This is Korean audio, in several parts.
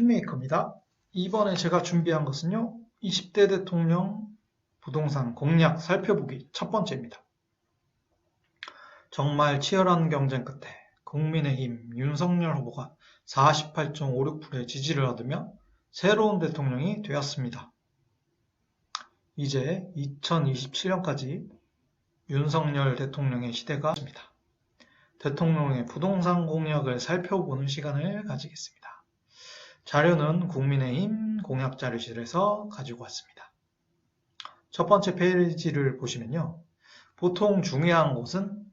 킹메이커입니다. 이번에 제가 준비한 것은요, 20대 대통령 부동산 공약 살펴보기 첫 번째입니다. 정말 치열한 경쟁 끝에 국민의힘 윤석열 후보가 48.56%의 지지를 얻으며 새로운 대통령이 되었습니다. 이제 2027년까지 윤석열 대통령의 시대가 왔습니다. 대통령의 부동산 공약을 살펴보는 시간을 가지겠습니다. 자료는 국민의힘 공약자료실에서 가지고 왔습니다. 첫 번째 페이지를 보시면요. 보통 중요한 것은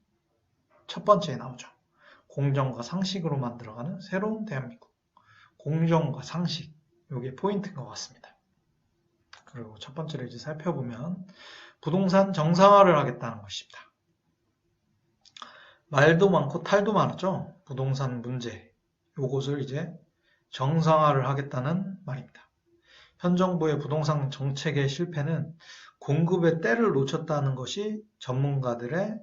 첫 번째에 나오죠. 공정과 상식으로 만들어가는 새로운 대한민국. 공정과 상식, 이게 포인트인 것 같습니다. 그리고 첫 번째를 이제 살펴보면 부동산 정상화를 하겠다는 것입니다. 말도 많고 탈도 많았죠. 부동산 문제, 요것을 이제 정상화를 하겠다는 말입니다. 현 정부의 부동산 정책의 실패는 공급의 때를 놓쳤다는 것이 전문가들의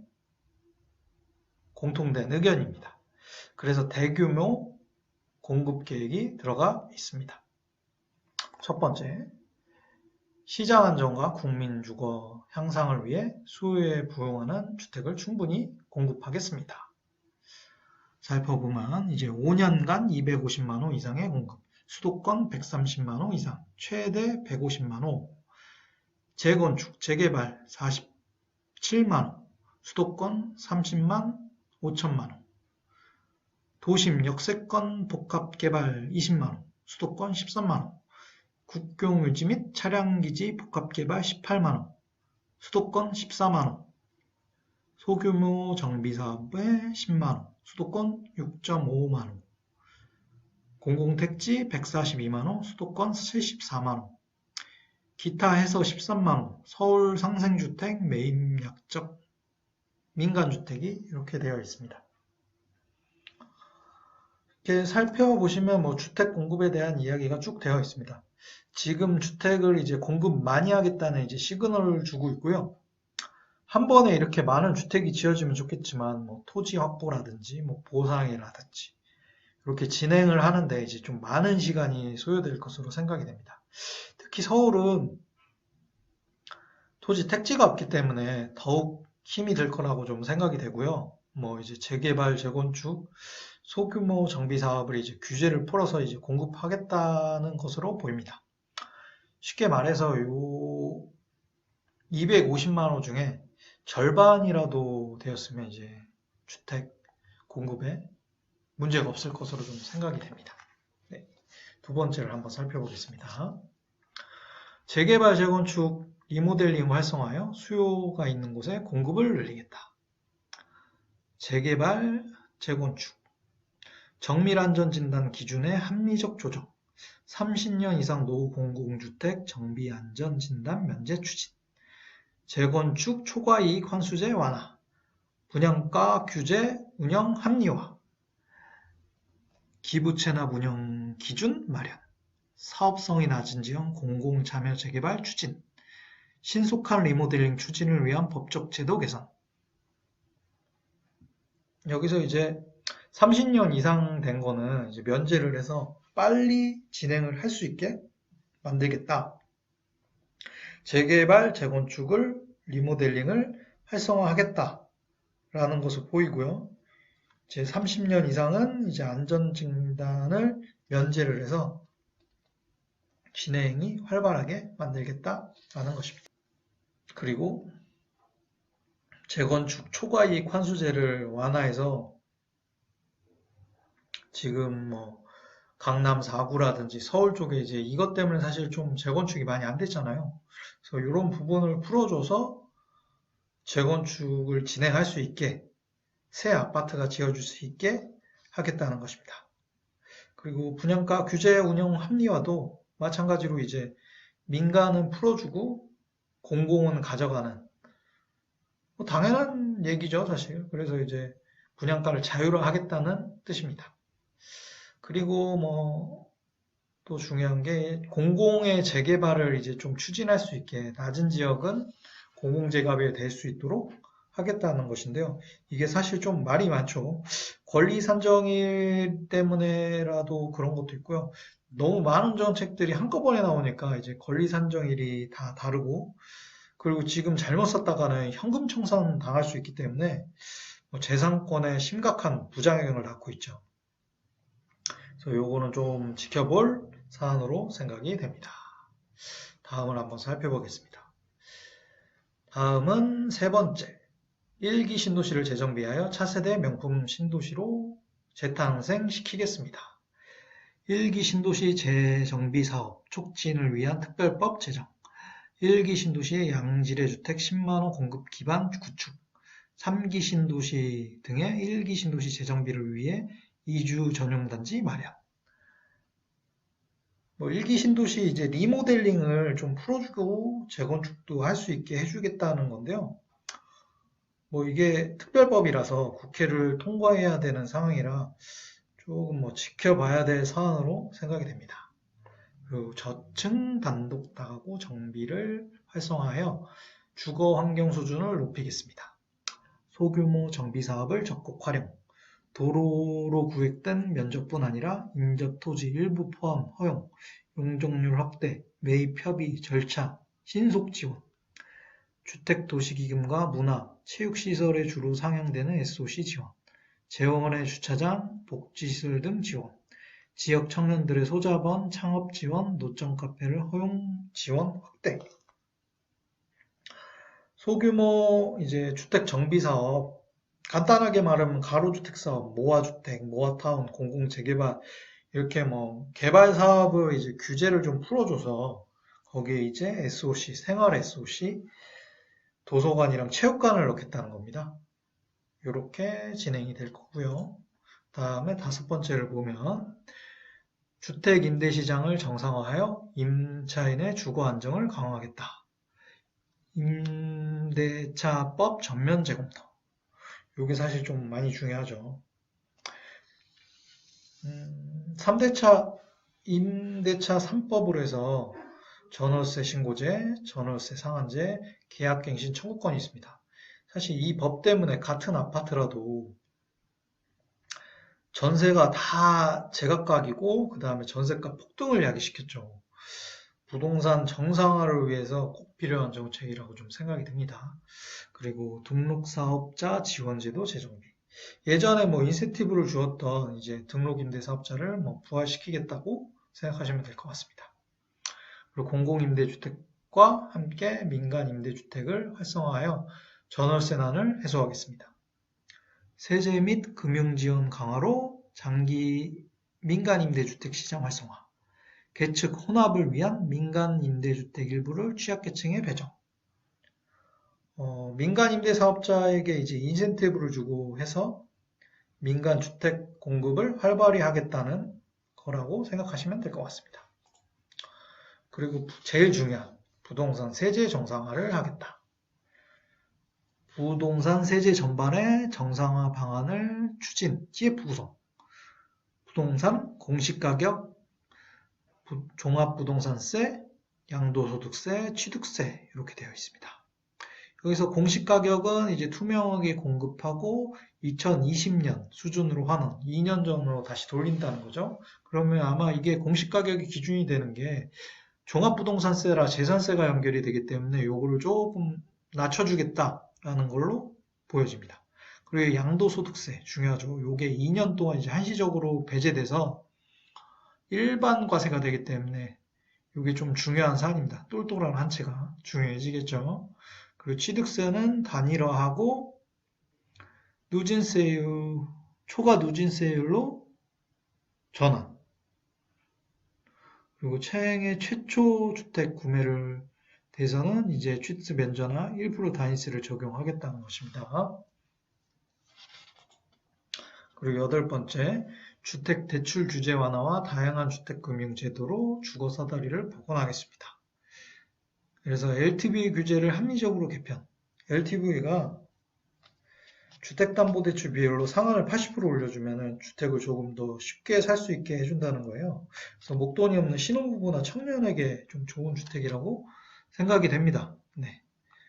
공통된 의견입니다. 그래서 대규모 공급 계획이 들어가 있습니다. 첫 번째, 시장 안정과 국민 주거 향상을 위해 수요에 부응하는 주택을 충분히 공급하겠습니다. 살펴보면 이제 5년간 250만 호 이상의 공급, 수도권 130만 호 이상, 최대 150만 호, 재건축, 재개발 47만 호, 수도권 30만 5천만 호, 도심 역세권 복합개발 20만 호, 수도권 13만 호, 국교묘지 및 차량기지 복합개발 18만 호, 수도권 14만 호, 소규모 정비사업에 10만 호, 수도권 6.5만 호, 공공택지 142만 호, 수도권 74만 호, 기타 해서 13만 호, 서울 상생주택 매입약적 민간주택이 이렇게 되어 있습니다. 이렇게 살펴보시면 주택 공급에 대한 이야기가 쭉 되어 있습니다. 지금 주택을 이제 공급 많이 하겠다는 이제 시그널을 주고 있고요. 한 번에 이렇게 많은 주택이 지어지면 좋겠지만 토지 확보라든지 보상이라든지 이렇게 진행을 하는데 이제 좀 많은 시간이 소요될 것으로 생각이 됩니다. 특히 서울은 토지 택지가 없기 때문에 더욱 힘이 될 거라고 좀 생각이 되고요. 이제 재개발, 재건축, 소규모 정비 사업을 이제 규제를 풀어서 이제 공급하겠다는 것으로 보입니다. 쉽게 말해서 요 250만 호 중에 절반이라도 되었으면 이제 주택 공급에 문제가 없을 것으로 좀 생각이 됩니다. 네, 두 번째를 한번 살펴보겠습니다. 재개발, 재건축, 리모델링 활성화하여 수요가 있는 곳에 공급을 늘리겠다. 재개발, 재건축, 정밀안전진단 기준의 합리적 조정, 30년 이상 노후 공공주택 정비안전진단 면제 추진, 재건축 초과이익 환수제 완화, 분양가 규제 운영 합리화, 기부채납 운영 기준 마련, 사업성이 낮은 지역 공공자녀 재개발 추진, 신속한 리모델링 추진을 위한 법적 제도 개선. 여기서 이제 30년 이상 된 거는 이제 면제를 해서 빨리 진행을 할 수 있게 만들겠다. 재개발, 재건축을, 리모델링을 활성화하겠다라는 것을 보이고요. 제 30년 이상은 이제 안전진단을 면제를 해서 진행이 활발하게 만들겠다라는 것입니다. 그리고 재건축 초과이익 환수제를 완화해서 지금 강남 4구라든지 서울 쪽에 이제 이것 때문에 사실 좀 재건축이 많이 안 됐잖아요. 그래서 이런 부분을 풀어줘서 재건축을 진행할 수 있게 새 아파트가 지어줄 수 있게 하겠다는 것입니다. 그리고 분양가 규제 운영 합리화도 마찬가지로 이제 민간은 풀어주고 공공은 가져가는 당연한 얘기죠, 사실. 그래서 이제 분양가를 자율화하겠다는 뜻입니다. 그리고 또 중요한 게 공공의 재개발을 이제 좀 추진할 수 있게 낮은 지역은 공공재개발이 될 수 있도록 하겠다는 것인데요. 이게 사실 좀 말이 많죠. 권리 산정일 때문에라도 그런 것도 있고요. 너무 많은 정책들이 한꺼번에 나오니까 이제 권리 산정일이 다 다르고, 그리고 지금 잘못 썼다가는 현금 청산 당할 수 있기 때문에 뭐 재산권에 심각한 부작용을 낳고 있죠. 그래서 요거는 좀 지켜볼 사안으로 생각이 됩니다. 다음을 한번 살펴보겠습니다. 다음은 세 번째. 1기 신도시를 재정비하여 차세대 명품 신도시로 재탄생시키겠습니다. 1기 신도시 재정비 사업 촉진을 위한 특별법 제정. 1기 신도시의 양질의 주택 10만호 공급 기반 구축. 3기 신도시 등의 1기 신도시 재정비를 위해 이주 전용 단지 마련. 뭐 1기 신도시 이제 리모델링을 좀 풀어주고 재건축도 할 수 있게 해주겠다는 건데요. 뭐 이게 특별법이라서 국회를 통과해야 되는 상황이라 조금 뭐 지켜봐야 될 사안으로 생각이 됩니다. 그리고 저층 단독 다가구 정비를 활성화하여 주거 환경 수준을 높이겠습니다. 소규모 정비 사업을 적극 활용. 도로로 구획된 면적뿐 아니라 인접 토지 일부 포함 허용, 용적률 확대, 매입 협의 절차, 신속 지원. 주택도시기금과 문화, 체육시설에 주로 상향되는 SOC 지원, 재원의 주차장, 복지시설 등 지원, 지역 청년들의 소자본, 창업 지원, 노점 카페를 허용 지원 확대. 소규모 이제 주택 정비 사업, 간단하게 말하면 가로주택 사업, 모아주택, 모아타운, 공공재개발 이렇게 뭐 개발 사업을 이제 규제를 좀 풀어줘서 거기에 이제 SOC, 생활 SOC, 도서관이랑 체육관을 넣겠다는 겁니다. 이렇게 진행이 될 거고요. 다음에 다섯 번째를 보면 주택 임대 시장을 정상화하여 임차인의 주거 안정을 강화하겠다. 임대차법 전면 재검토. 이게 사실 좀 많이 중요하죠. 3대차 임대차 3법으로 해서 전월세 신고제, 전월세 상한제, 계약갱신 청구권이 있습니다. 사실 이 법 때문에 같은 아파트라도 전세가 다 제각각이고 그 다음에 전세가 폭등을 야기시켰죠. 부동산 정상화를 위해서 꼭 필요한 정책이라고 좀 생각이 듭니다. 그리고 등록사업자 지원제도 재정비. 예전에 뭐 인센티브를 주었던 이제 등록임대사업자를 뭐 부활시키겠다고 생각하시면 될 것 같습니다. 그리고 공공임대주택과 함께 민간임대주택을 활성화하여 전월세난을 해소하겠습니다. 세제 및 금융지원 강화로 장기 민간임대주택 시장 활성화. 계측 혼합을 위한 민간임대주택 일부를 취약계층에 배정. 민간임대사업자에게 이제 인센티브를 주고 해서 민간주택 공급을 활발히 하겠다는 거라고 생각하시면 될 것 같습니다. 그리고 제일 중요한 부동산 세제 정상화를 하겠다. 부동산 세제 전반의 정상화 방안을 추진, TF 구성. 부동산 공시가격, 종합부동산세, 양도소득세, 취득세 이렇게 되어 있습니다. 여기서 공시가격은 이제 투명하게 공급하고 2020년 수준으로 하는 2년 전으로 다시 돌린다는 거죠. 그러면 아마 이게 공시가격이 기준이 되는 게 종합부동산세라 재산세가 연결이 되기 때문에 요거를 조금 낮춰주겠다라는 걸로 보여집니다. 그리고 양도소득세 중요하죠. 요게 2년 동안 이제 한시적으로 배제돼서 일반 과세가 되기 때문에 이게 좀 중요한 사안입니다. 똘똘한 한 채가 중요해지겠죠. 그리고 취득세는 단일화하고 누진세율, 초과 누진세율로 전환. 그리고 생애 최초 주택 구매를 대해서는 이제 취득세 면제나 1% 단위세를 적용하겠다는 것입니다. 그리고 여덟 번째, 주택 대출 규제 완화와 다양한 주택 금융 제도로 주거 사다리를 복원하겠습니다. 그래서 LTV 규제를 합리적으로 개편. LTV가 주택담보대출 비율로 상한을 80% 올려주면 주택을 조금 더 쉽게 살 수 있게 해준다는 거예요. 그래서 목돈이 없는 신혼부부나 청년에게 좀 좋은 주택이라고 생각이 됩니다. 네.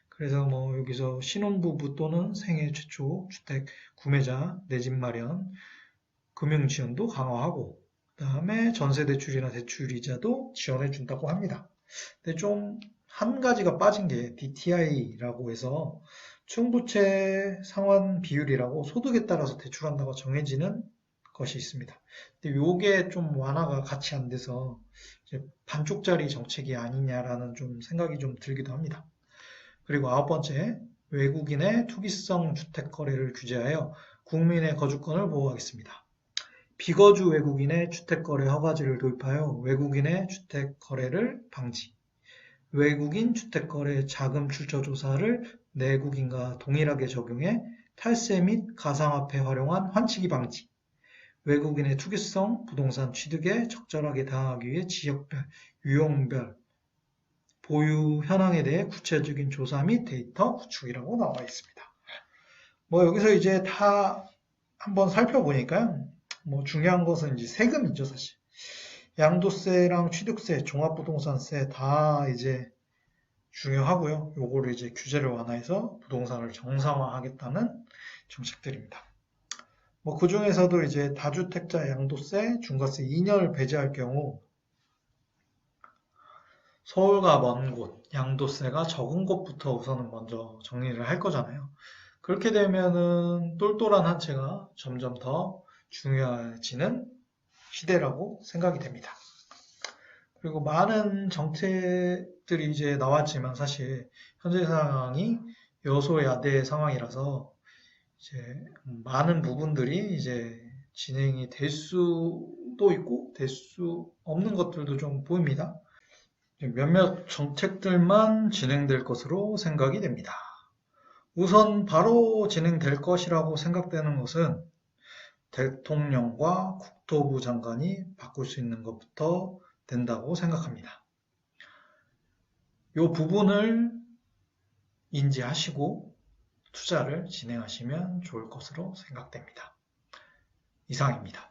그래서 뭐 여기서 신혼부부 또는 생애 최초 주택 구매자 내 집 마련 금융 지원도 강화하고 그다음에 전세대출이나 대출이자도 지원해 준다고 합니다. 근데 좀 한 가지가 빠진 게 DTI라고 해서 충부채 상환 비율이라고 소득에 따라서 대출한다고 정해지는 것이 있습니다. 근데 요게 좀 완화가 같이 안 돼서 이제 반쪽짜리 정책이 아니냐라는 좀 생각이 좀 들기도 합니다. 그리고 아홉 번째, 외국인의 투기성 주택 거래를 규제하여 국민의 거주권을 보호하겠습니다. 비거주 외국인의 주택 거래 허가제를 도입하여 외국인의 주택 거래를 방지. 외국인 주택 거래 자금 출처 조사를 내국인과 동일하게 적용해 탈세 및 가상화폐 활용한 환치기 방지. 외국인의 투기성 부동산 취득에 적절하게 대응하기 위해 지역별, 유형별, 보유 현황에 대해 구체적인 조사 및 데이터 구축이라고 나와 있습니다. 뭐 여기서 이제 다 한번 살펴보니까요. 뭐 중요한 것은 이제 세금이죠, 사실. 양도세랑 취득세, 종합부동산세 다 이제 중요하고요. 요거를 이제 규제를 완화해서 부동산을 정상화하겠다는 정책들입니다. 뭐 그 중에서도 이제 다주택자 양도세, 중과세 2년을 배제할 경우 서울과 먼 곳, 양도세가 적은 곳부터 우선은 먼저 정리를 할 거잖아요. 그렇게 되면은 똘똘한 한 채가 점점 더 중요해지는 시대라고 생각이 됩니다. 그리고 많은 정책들이 이제 나왔지만 사실 현재 상황이 여소야대 상황이라서 이제 많은 부분들이 이제 진행이 될 수도 있고 될 수 없는 것들도 좀 보입니다. 몇몇 정책들만 진행될 것으로 생각이 됩니다. 우선 바로 진행될 것이라고 생각되는 것은 대통령과 국토부 장관이 바꿀 수 있는 것부터 된다고 생각합니다. 이 부분을 인지하시고 투자를 진행하시면 좋을 것으로 생각됩니다. 이상입니다.